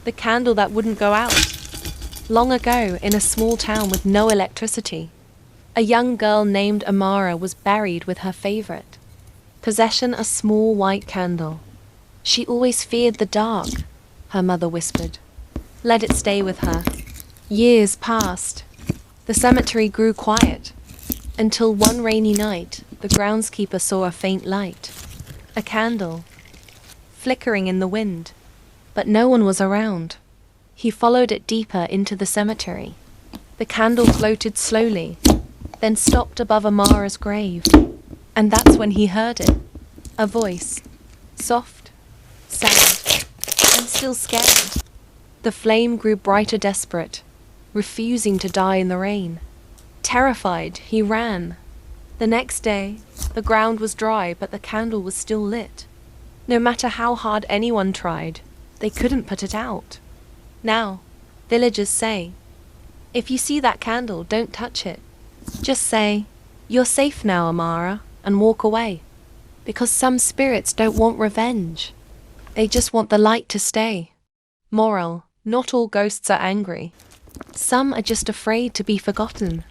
The candle that wouldn't go out. Long ago, in a small town with no electricity, a young girl named Amara was buried with her favorite possession, a small white candle. She always feared the dark, her mother whispered. Let it stay with her. Years passed. The cemetery grew quiet, until one rainy night, the groundskeeper saw a faint light. A candle, flickering in the wind, but no one was around. He followed it deeper into the cemetery. The candle floated slowly, then stopped above Amara's grave. And that's when he heard it. A voice, soft, sad, and still scared. The flame grew brighter, desperate, refusing to die in the rain. Terrified, he ran. The next day, the ground was dry, but the candle was still lit. No matter how hard anyone tried, they couldn't put it out. Now, villagers say, if you see that candle, don't touch it. Just say, you're safe now, Amara, and walk away. Because some spirits don't want revenge. They just want the light to stay. Moral, not all ghosts are angry. Some are just afraid to be forgotten.